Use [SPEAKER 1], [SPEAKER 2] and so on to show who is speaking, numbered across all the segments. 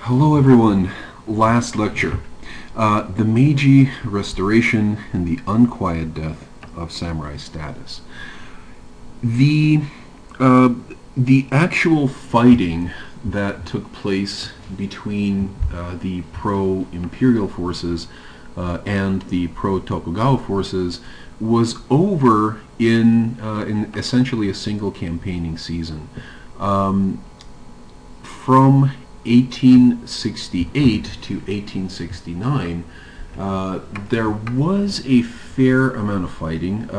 [SPEAKER 1] Hello everyone. Last lecture. The Meiji Restoration and the Unquiet Death of Samurai Status. The, uh, the actual fighting that took place between the pro-imperial forces and the pro-Tokugawa forces was over in essentially a single campaigning season. From 1868 to 1869, there was a fair amount of fighting.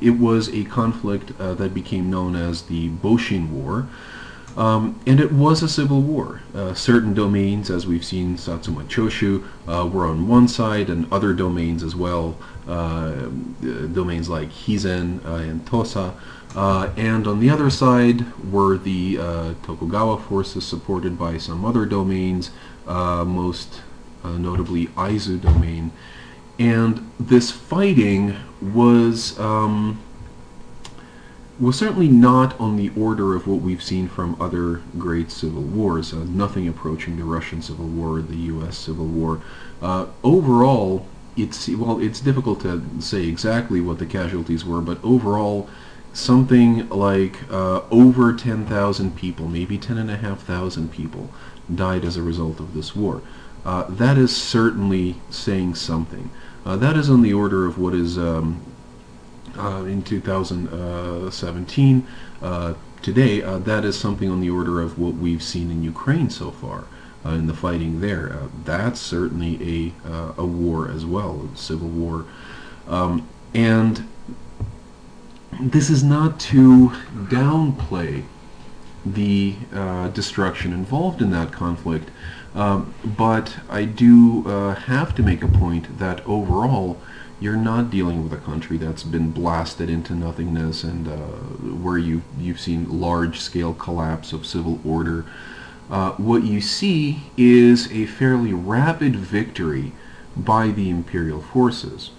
[SPEAKER 1] It was a conflict that became known as the Boshin War, and it was a civil war. Certain domains, as we've seen, Satsuma Choshu, were on one side, and other domains as well, domains like Hizen and Tosa. And on the other side were the Tokugawa forces supported by some other domains, most notably Aizu domain. And this fighting was certainly not on the order of what we've seen from other great civil wars, nothing approaching the Russian Civil War or the U.S. Civil War. Overall, it's difficult to say exactly what the casualties were, but overall, something like over 10,000 people, maybe 10,500 people, died as a result of this war. That is certainly saying something. That is on the order of what is in 2017, today, that is something on the order of what we've seen in Ukraine so far, in the fighting there. That's certainly a war as well, a civil war. And this is not to downplay the destruction involved in that conflict, but I do have to make a point that overall you're not dealing with a country that's been blasted into nothingness and where you've seen large-scale collapse of civil order. What you see is a fairly rapid victory by the imperial forces.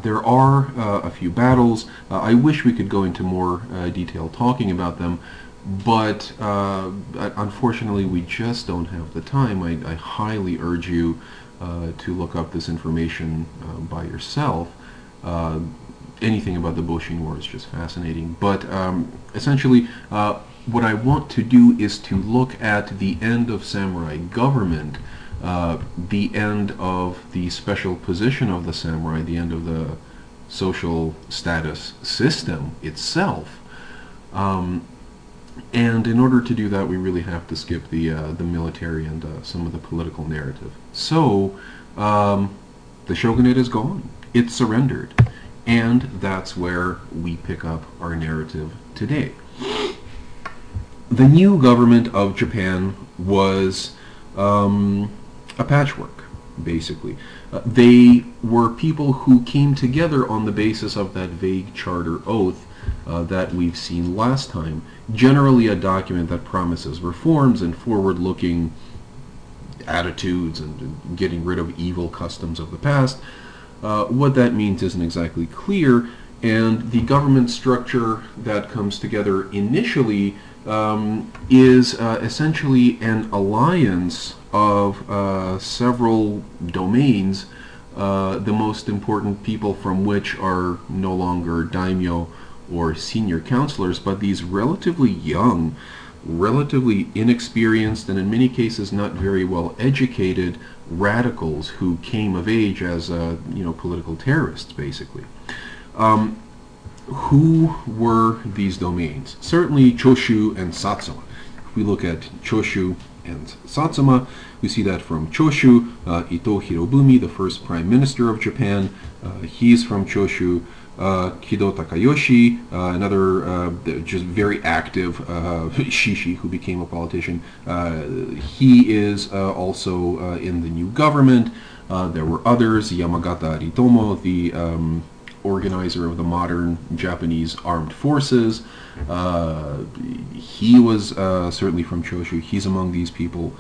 [SPEAKER 1] There are a few battles. I wish we could go into more detail talking about them, but unfortunately we just don't have the time. I highly urge you to look up this information by yourself. Anything about the Boshin War is just fascinating. But essentially, what I want to do is to look at the end of samurai government, the end of the special position of the samurai, the end of the social status system itself. And in order to do that, we really have to skip the military and some of the political narrative. So, the shogunate is gone. It's surrendered. And that's where we pick up our narrative today. The new government of Japan was a patchwork, basically. They were people who came together on the basis of that vague charter oath that we've seen last time. Generally a document that promises reforms and forward-looking attitudes and getting rid of evil customs of the past. What that means isn't exactly clear, and the government structure that comes together initially is essentially an alliance of several domains, the most important people from which are no longer daimyo or senior counselors, but these relatively young, relatively inexperienced, and in many cases not very well educated radicals who came of age as political terrorists, basically. Who were these domains? Certainly Choshu and Satsuma. If we look at Choshu and Satsuma, we see that from Choshu, Ito Hirobumi, the first prime minister of Japan, he's from Choshu. Kido Takayoshi, another just very active shishi who became a politician. He is also in the new government. There were others, Yamagata Aritomo, the organizer of the modern Japanese armed forces. He was certainly from Choshu. He's among these people.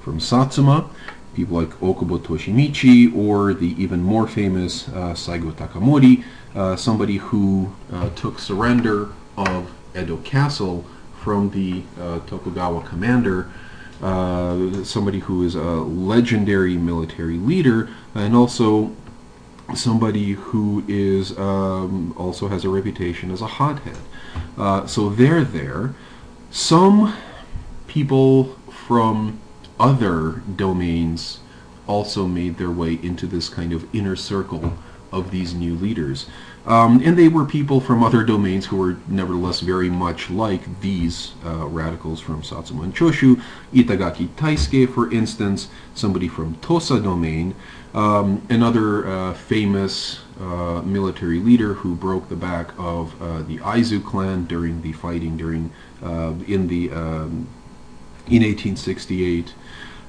[SPEAKER 1] From Satsuma, people like Okubo Toshimichi, or the even more famous Saigo Takamori, somebody who took surrender of Edo Castle from the Tokugawa commander somebody who is a legendary military leader, and also somebody who is also has a reputation as a hothead. So they're there. Some people from other domains also made their way into this kind of inner circle of these new leaders. And they were people from other domains who were nevertheless very much like these radicals from Satsuma and Choshu. Itagaki Taisuke, for instance, somebody from Tosa domain, another famous military leader who broke the back of the Aizu clan during the fighting in 1868.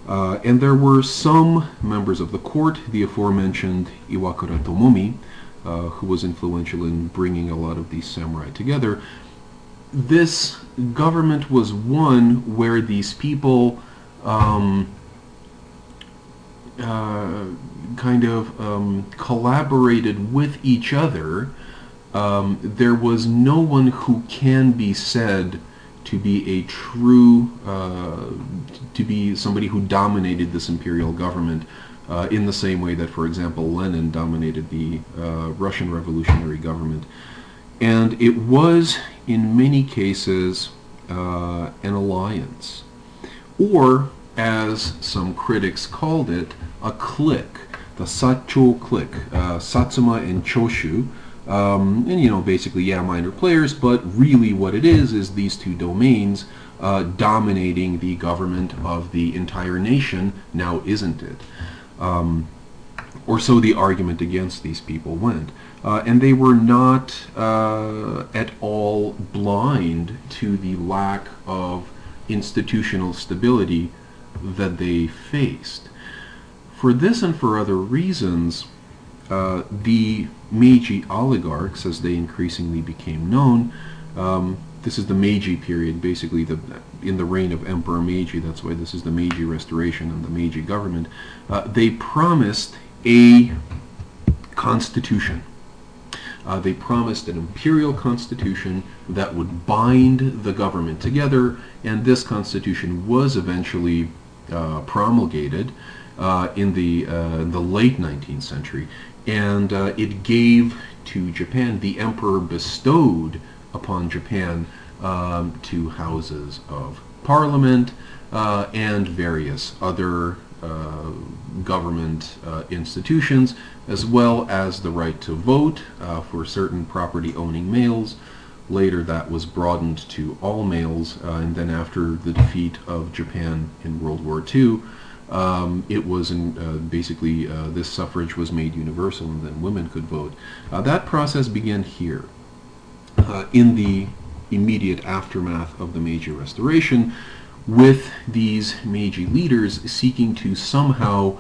[SPEAKER 1] And there were some members of the court, the aforementioned Iwakura Tomomi, who was influential in bringing a lot of these samurai together. This government was one where these people collaborated with each other. There was no one who can be said to be a true, to be somebody who dominated this imperial government in the same way that, for example, Lenin dominated the Russian revolutionary government. And it was, in many cases, an alliance. Or, as some critics called it, a clique, the Sacho clique, Satsuma and Choshu. And basically, minor players, but really what it is these two domains dominating the government of the entire nation, now isn't it? Or so the argument against these people went. And they were not at all blind to the lack of institutional stability that they faced. For this and for other reasons, the Meiji oligarchs, as they increasingly became known, this is the Meiji period, basically in the reign of Emperor Meiji. That's why this is the Meiji Restoration and the Meiji government. They promised a constitution. They promised an imperial constitution that would bind the government together, and this constitution was eventually promulgated in the late 19th century, and it gave to Japan, the emperor bestowed upon Japan 2 houses of parliament and various other government institutions, as well as the right to vote for certain property-owning males. Later that was broadened to all males, and then after the defeat of Japan in World War II, it was basically this suffrage was made universal, and then women could vote. That process began here in the immediate aftermath of the Meiji Restoration, with these Meiji leaders seeking to somehow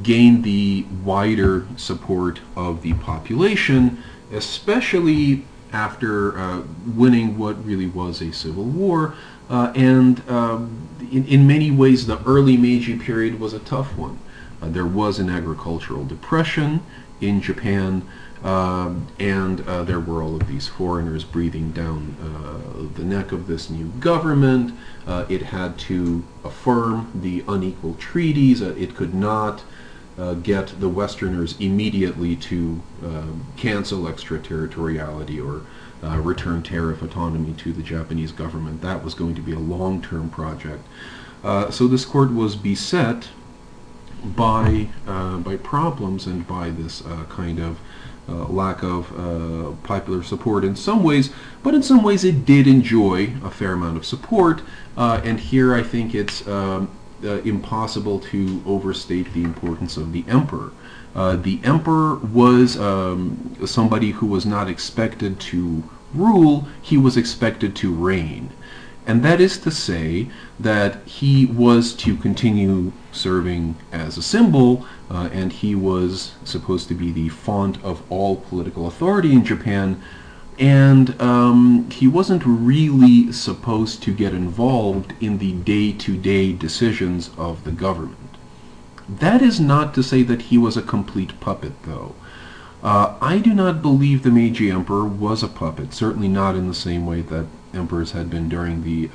[SPEAKER 1] gain the wider support of the population, especially after winning what really was a civil war. And in many ways, the early Meiji period was a tough one. There was an agricultural depression in Japan, and there were all of these foreigners breathing down the neck of this new government. It had to affirm the unequal treaties. It could not get the Westerners immediately to cancel extraterritoriality or return tariff autonomy to the Japanese government. That was going to be a long-term project. So this court was beset by problems and by this kind of lack of popular support in some ways, but in some ways it did enjoy a fair amount of support, and here I think it's impossible to overstate the importance of the emperor. The emperor was somebody who was not expected to rule, he was expected to reign. And that is to say that he was to continue serving as a symbol, and he was supposed to be the font of all political authority in Japan, and he wasn't really supposed to get involved in the day-to-day decisions of the government. That is not to say that he was a complete puppet, though. I do not believe the Meiji Emperor was a puppet, certainly not in the same way that emperors had been during the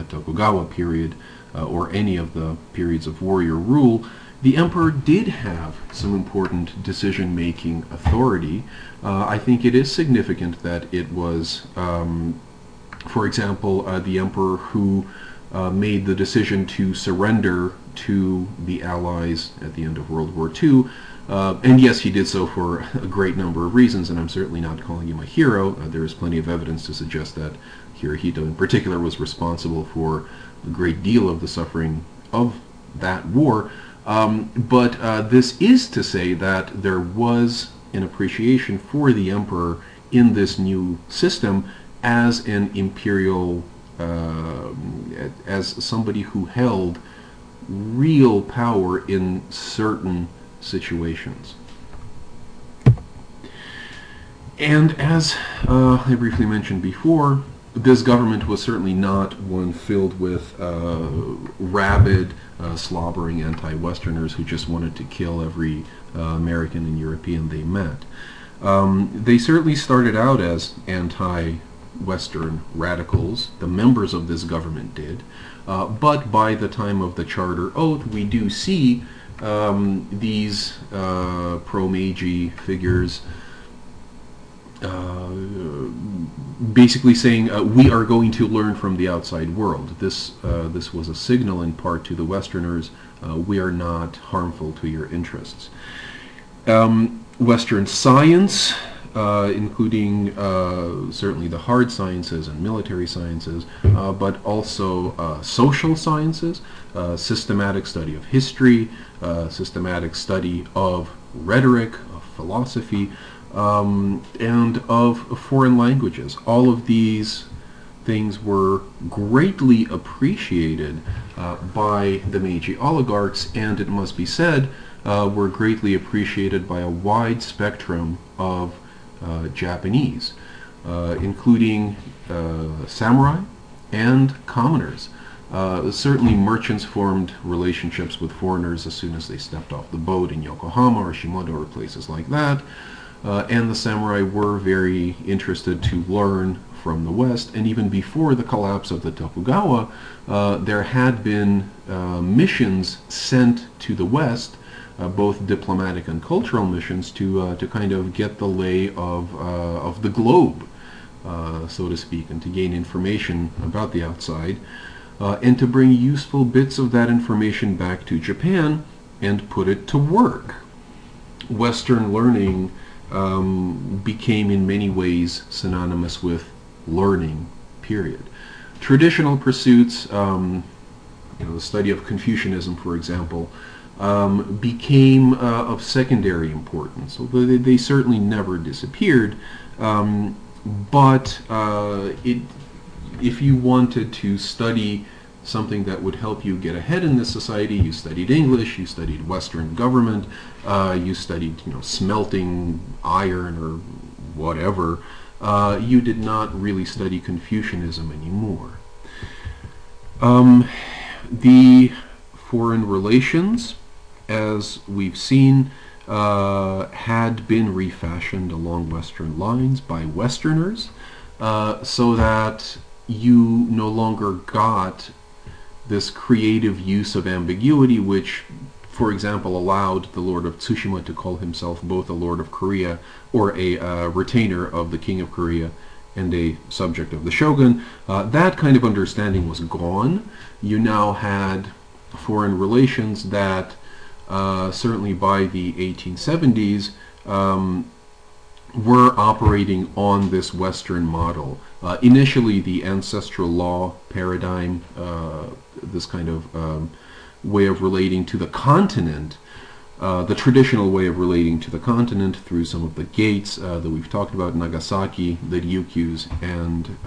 [SPEAKER 1] Tokugawa period, or any of the periods of warrior rule, the emperor did have some important decision-making authority. I think it is significant that it was, for example, the emperor who made the decision to surrender to the Allies at the end of World War II. And yes, he did so for a great number of reasons, and I'm certainly not calling him a hero. There is plenty of evidence to suggest that Hirohito in particular was responsible for a great deal of the suffering of that war. But this is to say that there was an appreciation for the emperor in this new system as an imperial, as somebody who held real power in certain situations. And as I briefly mentioned before, this government was certainly not one filled with rabid, slobbering anti-Westerners who just wanted to kill every American and European they met. They certainly started out as anti-Western radicals. The members of this government did. But by the time of the Charter Oath, we do see these pro-Meiji figures basically saying, we are going to learn from the outside world. This was a signal in part to the Westerners, we are not harmful to your interests. Western science, including certainly the hard sciences and military sciences, but also social sciences, systematic study of history, systematic study of rhetoric, of philosophy, and of foreign languages. All of these things were greatly appreciated by the Meiji oligarchs, and it must be said, were greatly appreciated by a wide spectrum of Japanese, including samurai and commoners. Certainly merchants formed relationships with foreigners as soon as they stepped off the boat in Yokohama or Shimoda or places like that. And the samurai were very interested to learn from the West, and even before the collapse of the Tokugawa, there had been missions sent to the West, both diplomatic and cultural missions, to kind of get the lay of the globe, so to speak, and to gain information about the outside, and to bring useful bits of that information back to Japan and put it to work. Western learning became in many ways synonymous with learning, period. Traditional pursuits, the study of Confucianism, for example, became of secondary importance. Although they certainly never disappeared, but if you wanted to study something that would help you get ahead in this society, you studied English, you studied Western government, you studied smelting iron or whatever. You did not really study Confucianism anymore. The foreign relations, as we've seen, had been refashioned along Western lines by Westerners, so that you no longer got this creative use of ambiguity, which, for example, allowed the Lord of Tsushima to call himself both a Lord of Korea, or a retainer of the King of Korea, and a subject of the Shogun. That kind of understanding was gone. You now had foreign relations that, certainly by the 1870s, were operating on this Western model. Initially, the ancestral law paradigm, this kind of way of relating to the continent, the traditional way of relating to the continent through some of the gates that we've talked about, Nagasaki, the Ryukyus, and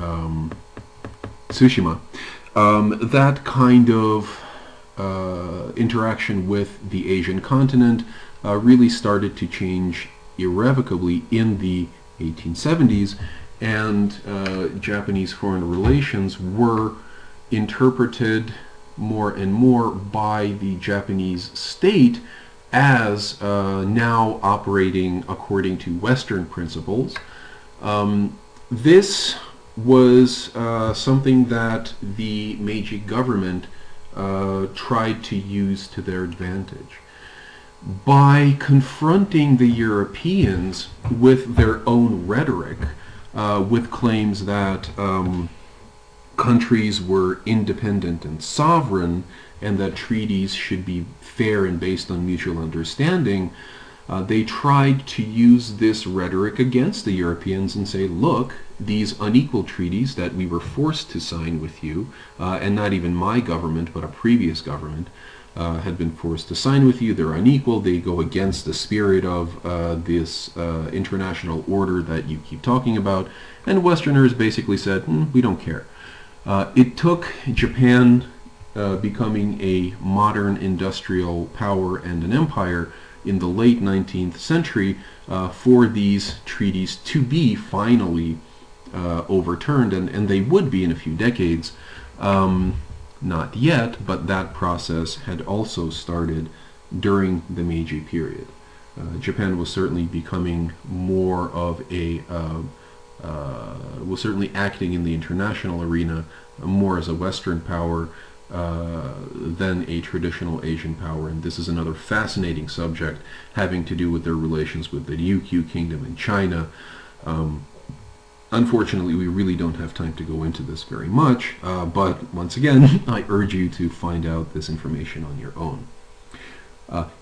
[SPEAKER 1] Tsushima. That kind of interaction with the Asian continent really started to change irrevocably in the 1870s, and Japanese foreign relations were interpreted more and more by the Japanese state as now operating according to Western principles. This was something that the Meiji government tried to use to their advantage. By confronting the Europeans with their own rhetoric, with claims that countries were independent and sovereign, and that treaties should be fair and based on mutual understanding, they tried to use this rhetoric against the Europeans and say, look, these unequal treaties that we were forced to sign with you, and not even my government, but a previous government, had been forced to sign with you, they're unequal, they go against the spirit of this international order that you keep talking about, and Westerners basically said, we don't care. It took Japan becoming a modern industrial power and an empire in the late 19th century for these treaties to be finally overturned, and they would be in a few decades. Not yet, but that process had also started during the Meiji period. Japan was certainly becoming more of a was certainly acting in the international arena more as a Western power than a traditional Asian power, and this is another fascinating subject having to do with their relations with the Ryukyu Kingdom in China. Unfortunately, we really don't have time to go into this very much, but once again, I urge you to find out this information on your own.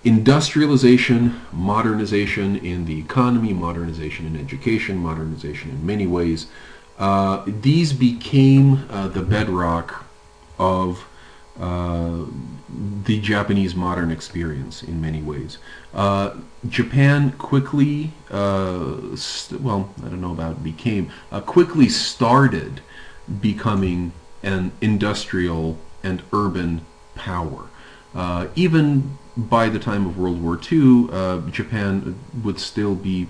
[SPEAKER 1] Industrialization, modernization in the economy, modernization in education, modernization in many ways, these became the bedrock of the Japanese modern experience in many ways. Japan quickly, well, I don't know about became, quickly started becoming an industrial and urban power. Even by the time of World War II, Japan would still be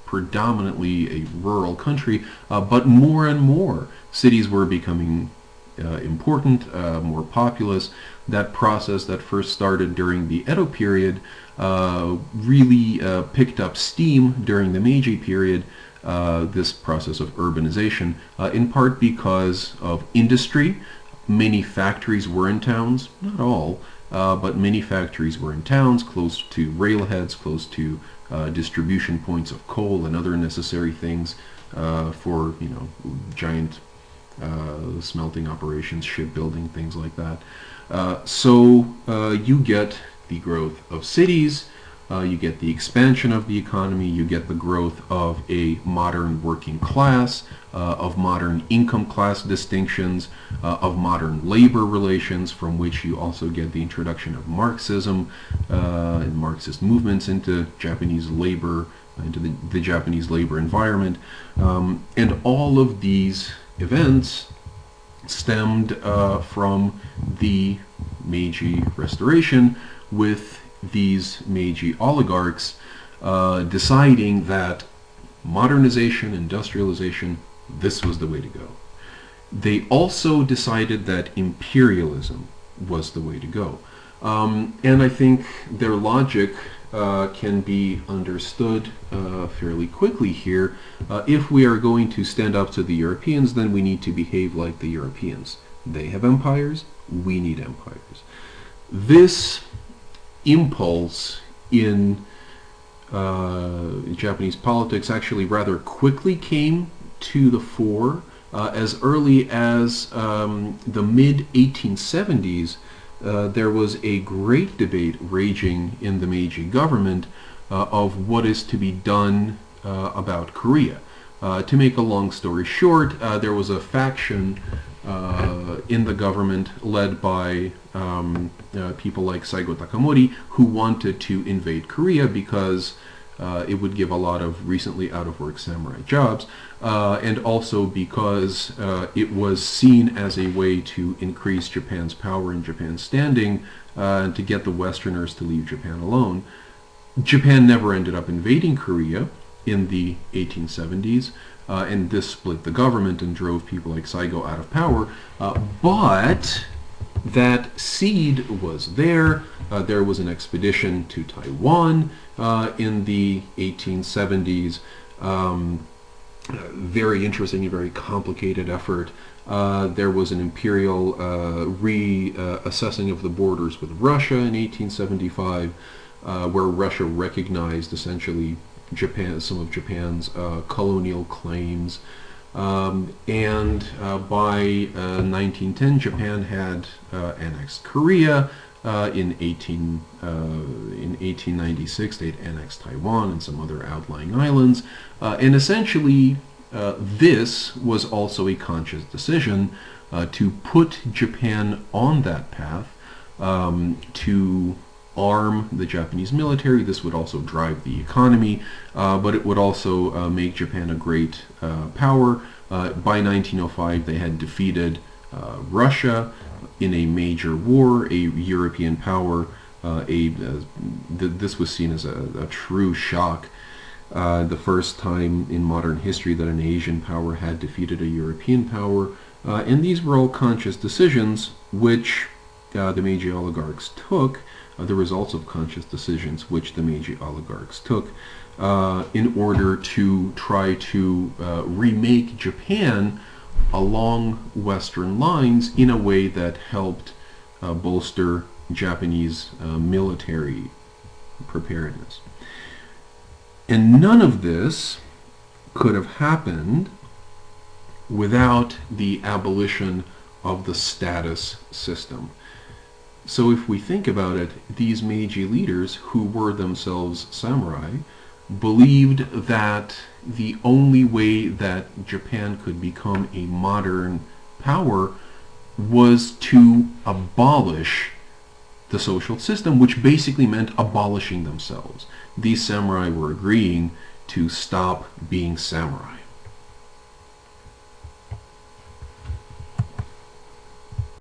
[SPEAKER 1] predominantly a rural country, but more and more cities were becoming important, more populous. That process that first started during the Edo period really picked up steam during the Meiji period, this process of urbanization, in part because of industry. Many factories were in towns, not all, but many factories were in towns, close to railheads, close to distribution points of coal and other necessary things for, giant smelting operations, shipbuilding, things like that. So you get the growth of cities, you get the expansion of the economy, you get the growth of a modern working class, of modern income class distinctions, of modern labor relations, from which you also get the introduction of Marxism and Marxist movements into Japanese labor, into the Japanese labor environment. And all of these events stemmed from the Meiji Restoration, with these Meiji oligarchs deciding that modernization, industrialization, this was the way to go. They also decided that imperialism was the way to go. And I think their logic can be understood fairly quickly here. If we are going to stand up to the Europeans, then we need to behave like the Europeans. They have empires, we need empires. This impulse in Japanese politics actually rather quickly came to the fore. As early as the mid-1870s, there was a great debate raging in the Meiji government of what is to be done about Korea. To make a long story short, there was a faction in the government led by people like Saigo Takamori, who wanted to invade Korea because it would give a lot of recently out-of-work samurai jobs, and also because it was seen as a way to increase Japan's power and Japan's standing, and to get the Westerners to leave Japan alone. Japan never ended up invading Korea in the 1870s, and this split the government and drove people like Saigo out of power, but that seed was there. There was an expedition to Taiwan in the 1870s. Very interesting and very complicated effort. There was an imperial reassessing of the borders with Russia in 1875, where Russia recognized essentially some of Japan's colonial claims. And by 1910, Japan had annexed Korea. In 1896, they had annexed Taiwan and some other outlying islands. And essentially, this was also a conscious decision to put Japan on that path, to arm the Japanese military. This would also drive the economy, but it would also make Japan a great power. By 1905, they had defeated Russia in a major war, a European power. This was seen as a true shock. The first time in modern history that an Asian power had defeated a European power. And these were all conscious decisions which the Meiji oligarchs took, the results of conscious decisions which the Meiji oligarchs took, in order to try to remake Japan along Western lines in a way that helped bolster Japanese military preparedness. And none of this could have happened without the abolition of the status system. So if we think about it, these Meiji leaders, who were themselves samurai, believed that the only way that Japan could become a modern power was to abolish the social system, which basically meant abolishing themselves. These samurai were agreeing to stop being samurai.